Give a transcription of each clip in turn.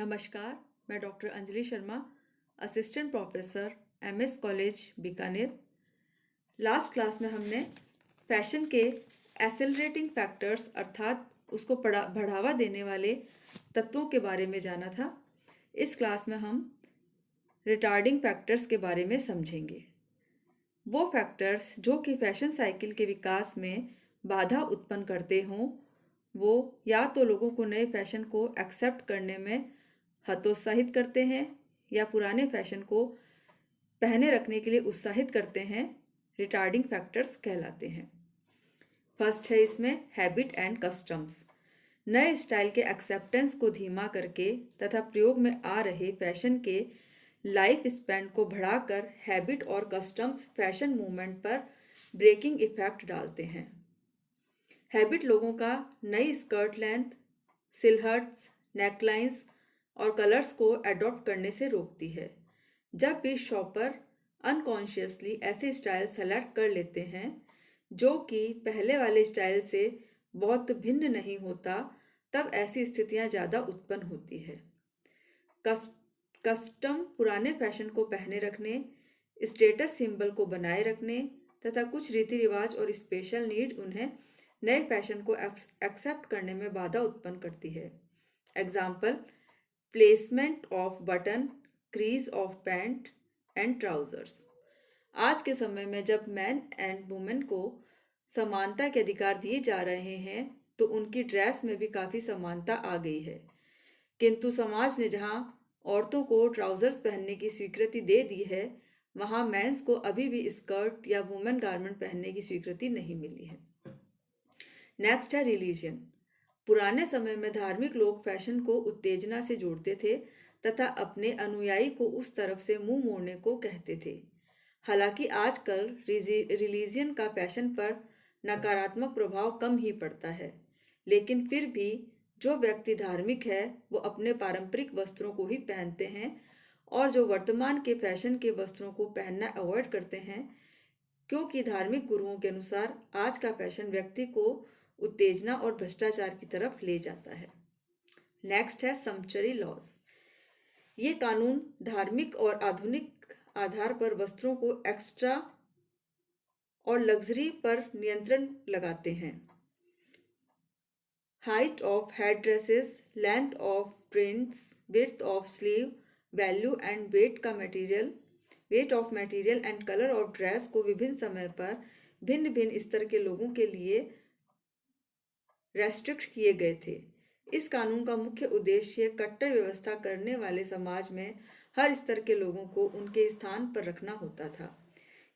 नमस्कार, मैं doctor Anjali Sharma, assistant professor MS college Bikaner. Last class में हमने फैशन के एसेलरेटिंग फैक्टर्स अर्थात उसको बढ़ावा देने वाले तत्वों के बारे में जाना था। इस क्लास में हम रिटार्डिंग फैक्टर्स के बारे में समझेंगे। वो फैक्टर्स जो कि फैशन साइकिल के विकास में बाधा उत्पन्न करते हों, वो या तो लोगों को नए फैशन को एक्सेप्ट करने में हतोत्साहित करते हैं या पुराने फैशन को पहने रखने के लिए उत्साहित करते हैं, रिटार्डिंग फैक्टर्स कहलाते हैं। फर्स्ट है इसमें हैबिट एंड कस्टम्स। नए स्टाइल के एक्सेप्टेंस को धीमा करके तथा प्रयोग में आ रहे फैशन के लाइफ स्पैन को बढ़ाकर हैबिट और कस्टम्स फैशन मूवमेंट पर ब्रेकिंग इफेक्ट डालते हैं। हैबिट लोगों का नई स्कर्ट लेंथ, सिलहट्स, नेकलाइंस और कलर्स को अडॉप्ट करने से रोकती है। जब भी शॉपर अनकॉन्शियसली ऐसे स्टाइल सेलेक्ट कर लेते हैं जो कि पहले वाले स्टाइल से बहुत भिन्न नहीं होता, तब ऐसी स्थितियां ज़्यादा उत्पन्न होती है। कस्टम पुराने फैशन को पहने रखने, स्टेटस सिंबल को बनाए रखने तथा कुछ रीति रिवाज और स्पेशल नीड उन्हें नए फैशन को एक्सेप्ट करने में बाधा उत्पन्न करती है। Example, placement off button, crease of pant and trousers. आज के समय में जब मैन एंड वुमेन को समानता के अधिकार दिए जा रहे हैं तो उनकी ड्रेस में भी काफ़ी समानता आ गई है, किंतु समाज ने जहां औरतों को ट्राउजर्स पहनने की स्वीकृति दे दी है, वहां मेंस को अभी भी स्कर्ट या वुमेन गारमेंट पहनने की स्वीकृति नहीं मिली है। नेक्स्ट है रिलीजन। पुराने समय में धार्मिक लोग फैशन को उत्तेजना से जोड़ते थे तथा अपने अनुयायी को उस तरफ से मुंह मोड़ने को कहते थे। हालांकि आजकल रिलीजन का फैशन पर नकारात्मक प्रभाव कम ही पड़ता है, लेकिन फिर भी जो व्यक्ति धार्मिक है वो अपने पारंपरिक वस्त्रों को ही पहनते हैं और जो वर्तमान के फैशन के वस्त्रों को पहनना अवॉइड करते हैं, क्योंकि धार्मिक गुरुओं के अनुसार आज का फैशन व्यक्ति को उत्तेजना और भ्रष्टाचार की तरफ ले जाता है। नेक्स्ट है समचरी लॉज। ये कानून धार्मिक और आधुनिक आधार पर वस्त्रों को एक्स्ट्रा और लग्जरी पर नियंत्रण लगाते हैं। Height of head dresses, length of prints, width of sleeve, value and weight of material and colour of dress को विभिन्न समय पर भिन्न भिन्न स्तर के लोगों के लिए रेस्ट्रिक्ट किए गए थे। इस कानून का मुख्य उद्देश्य कट्टर व्यवस्था करने वाले समाज में हर स्तर के लोगों को उनके स्थान पर रखना होता था।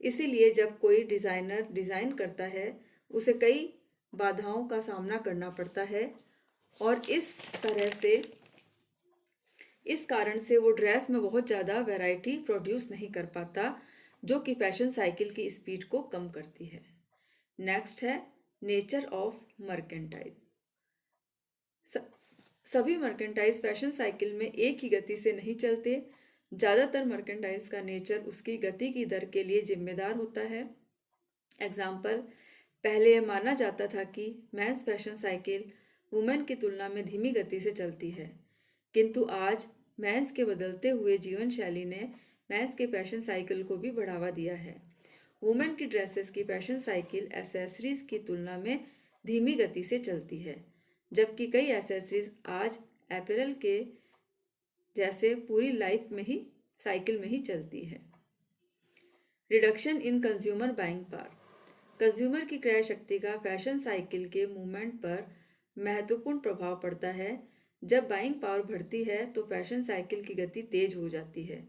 इसीलिए जब कोई डिज़ाइनर डिज़ाइन करता है, उसे कई बाधाओं का सामना करना पड़ता है और इस कारण से वो ड्रेस में बहुत ज़्यादा वैरायटी प्रोड्यूस नहीं कर पाता, जो कि फैशन साइकिल की स्पीड को कम करती है। नेक्स्ट है नेचर ऑफ मर्केंटाइज। सभी मर्केंटाइज फैशन साइकिल में एक ही गति से नहीं चलते। ज़्यादातर मर्केंटाइज का नेचर उसकी गति की दर के लिए जिम्मेदार होता है। एग्जाम्पल, पहले यह माना जाता था कि मेंस फैशन साइकिल वुमेन की तुलना में धीमी गति से चलती है, किंतु आज मेंस के बदलते हुए जीवन शैली ने मेंस के फैशन साइकिल को भी बढ़ावा दिया है। वुमेन की ड्रेसेस की फैशन साइकिल एसेसरीज की तुलना में धीमी गति से चलती है, जबकि कई एसेसरीज आज अपैरल के जैसे पूरी लाइफ में ही साइकिल में ही चलती है। Reduction in consumer buying power. Consumer की क्रय शक्ति का फैशन साइकिल के मूवमेंट पर महत्वपूर्ण प्रभाव पड़ता है। जब बाइंग पावर बढ़ती है तो फैशन साइकिल की गति तेज हो जाती है।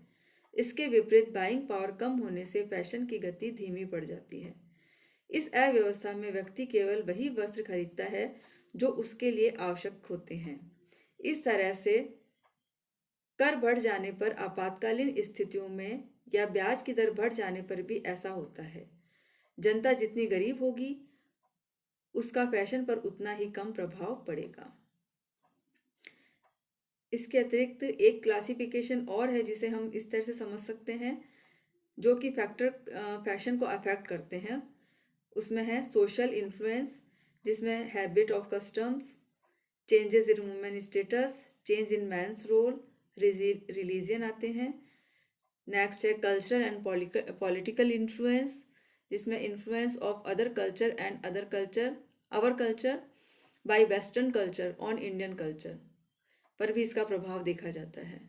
इसके विपरीत बाइंग पावर कम होने से फैशन की गति धीमी पड़ जाती है। इस अव्यवस्था में व्यक्ति केवल वही वस्त्र खरीदता है जो उसके लिए आवश्यक होते हैं। इस तरह से कर बढ़ जाने पर, आपातकालीन स्थितियों में या ब्याज की दर बढ़ जाने पर भी ऐसा होता है। जनता जितनी गरीब होगी उसका फैशन पर उतना ही कम प्रभाव पड़ेगा। इसके अतिरिक्त एक क्लासिफिकेशन और है जिसे हम इस तरह से समझ सकते हैं, जो कि फैक्टर फैशन को अफेक्ट करते हैं। उसमें है सोशल इन्फ्लुएंस, जिसमें habit of customs, changes in women status, change in man's role, religion आते हैं। नेक्स्ट है कल्चरल एंड पॉलिटिकल इन्फ्लुएंस, जिसमें influence of other culture and our culture by western culture on Indian culture पर भी इसका प्रभाव देखा जाता है।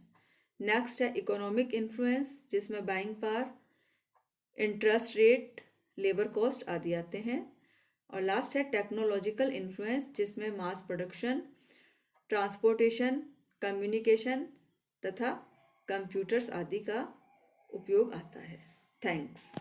नेक्स्ट है इकोनॉमिक इन्फ्लुएंस, जिसमें buying power, interest rate, labour cost आदि आते हैं। और लास्ट है टेक्नोलॉजिकल इन्फ्लुएंस, जिसमें मास प्रोडक्शन, ट्रांसपोर्टेशन, कम्युनिकेशन तथा कंप्यूटर्स आदि का उपयोग आता है। थैंक्स।